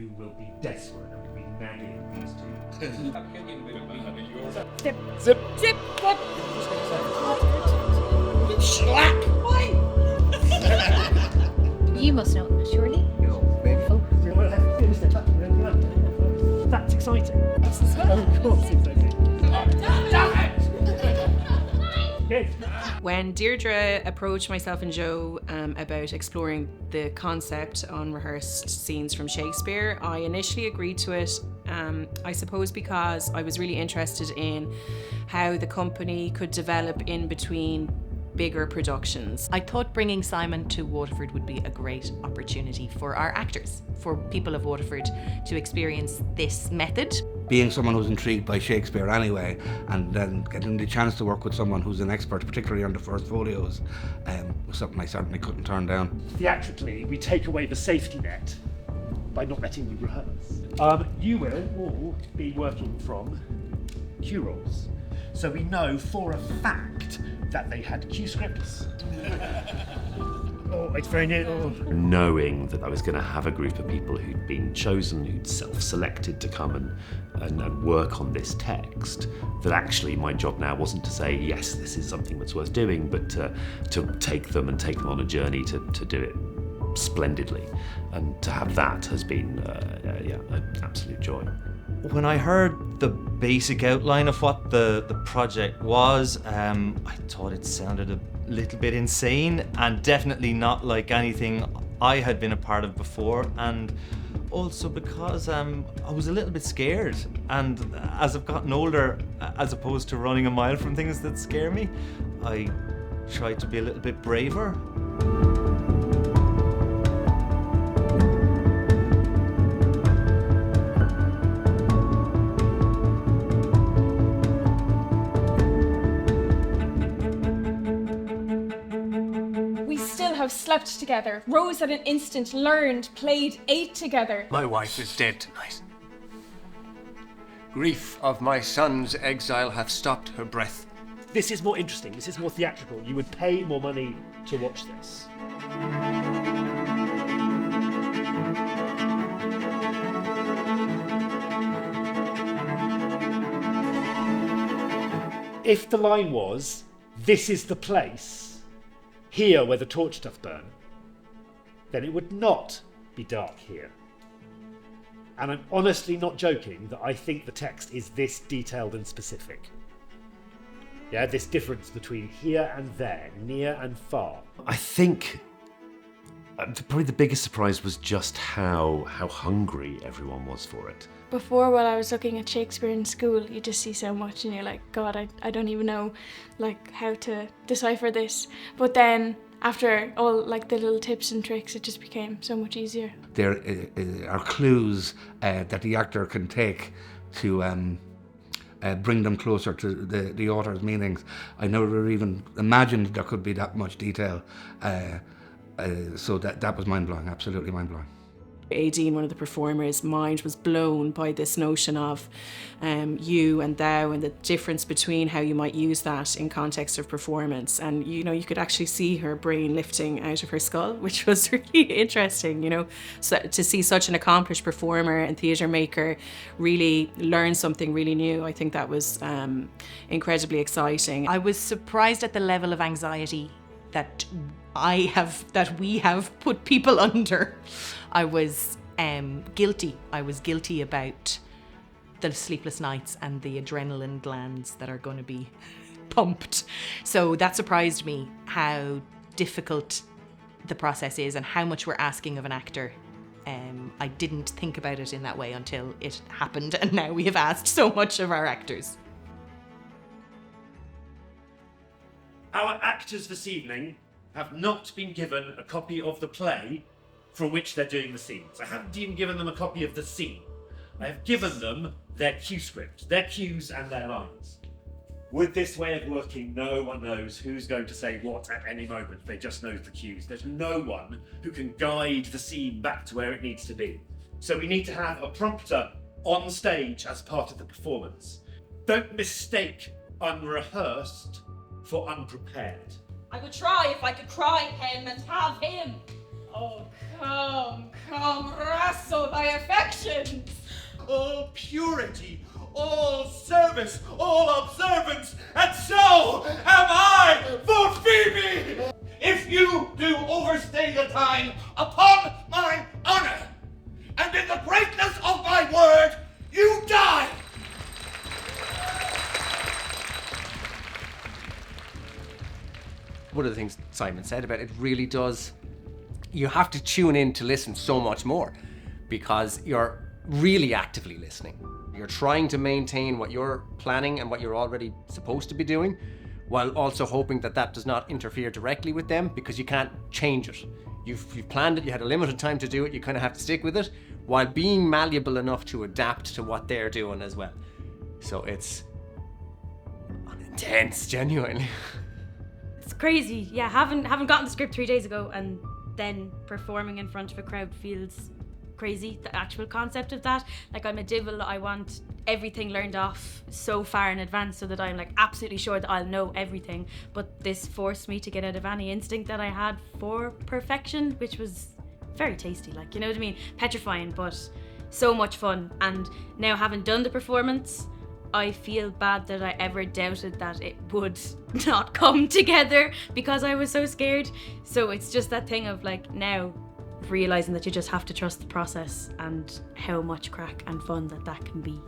who will be desperate and will be nagging these two. Zip. Zip. Zip. What? Slack. Why? You must know it, surely. No, maybe. Oh. Well, have to finish the touch and everything else. That's exciting. Of course it's exciting. Damn it! Good. When Deirdre approached myself and Joe about exploring the concept on rehearsed scenes from Shakespeare, I initially agreed to it, I suppose because I was really interested in how the company could develop in between bigger productions. I thought bringing Simon to Waterford would be a great opportunity for our actors, for people of Waterford to experience this method. Being someone who's intrigued by Shakespeare anyway, and then getting the chance to work with someone who's an expert, particularly on the first folios, was something I certainly couldn't turn down. Theatrically, we take away the safety net by not letting you rehearse. You will all be working from cue rolls. So we know for a fact that they had cue scripts. Oh, it's very near. Oh. Knowing that I was going to have a group of people who'd been chosen, who'd self-selected to come and work on this text, that actually my job now wasn't to say, yes, this is something that's worth doing, but to take them on a journey to do it splendidly. And to have that has been an absolute joy. When I heard the basic outline of what the project was, I thought it sounded a little bit insane and definitely not like anything I had been a part of before, and also because I was a little bit scared, and as I've gotten older, as opposed to running a mile from things that scare me, I tried to be a little bit braver. Slept together, rose at an instant, learned, played, ate together. My wife is dead tonight. Grief of my son's exile hath stopped her breath. This is more interesting, this is more theatrical. You would pay more money to watch this. If the line was, "This is the place, here where the torch doth burn," then it would not be dark here. And I'm honestly not joking that I think the text is this detailed and specific. Yeah, this difference between here and there, near and far. I think probably the biggest surprise was just how hungry everyone was for it. Before, while I was looking at Shakespeare in school, you just see so much and you're like, God, I don't even know like how to decipher this. But then after all like the little tips and tricks, it just became so much easier. There are clues that the actor can take to bring them closer to the author's meanings. I never even imagined there could be that much detail. So that was mind-blowing, absolutely mind-blowing. Aideen, one of the performers' mind was blown by this notion of you and thou and the difference between how you might use that in context of performance. And you could actually see her brain lifting out of her skull, which was really interesting, so to see such an accomplished performer and theatre maker really learn something really new. I think that was incredibly exciting. I was surprised at the level of anxiety that we have put people under. I was guilty. I was guilty about the sleepless nights and the adrenaline glands that are going to be pumped. So that surprised me, how difficult the process is and how much we're asking of an actor. I didn't think about it in that way until it happened, and now we have asked so much of our actors. Our actors this evening have not been given a copy of the play from which they're doing the scenes. I haven't even given them a copy of the scene. I have given them their cue script, their cues and their lines. With this way of working, no one knows who's going to say what at any moment. They just know the cues. There's no one who can guide the scene back to where it needs to be. So we need to have a prompter on stage as part of the performance. Don't mistake unrehearsed for unprepared. I would try if I could cry him and have him. Oh, come, wrestle thy affections. All purity, all service, all observance, and so am I for Phoebe! If you do overstay the time, upon my honor, and in the greatness of my word, you die! One of the things Simon said about it really does, you have to tune in to listen so much more because you're really actively listening. You're trying to maintain what you're planning and what you're already supposed to be doing, while also hoping that that does not interfere directly with them because you can't change it. You've planned it, you had a limited time to do it, you kind of have to stick with it, while being malleable enough to adapt to what they're doing as well. So it's intense, genuinely. It's crazy. Yeah, haven't gotten the script 3 days ago, and then performing in front of a crowd feels crazy. The actual concept of that, like I'm a divil, I want everything learned off so far in advance so that I'm like absolutely sure that I'll know everything. But this forced me to get out of any instinct that I had for perfection, which was very tasty, like, you know what I mean? Petrifying, but so much fun. And now having done the performance, I feel bad that I ever doubted that it would not come together because I was so scared. So it's just that thing of like now realizing that you just have to trust the process and how much crack and fun that can be.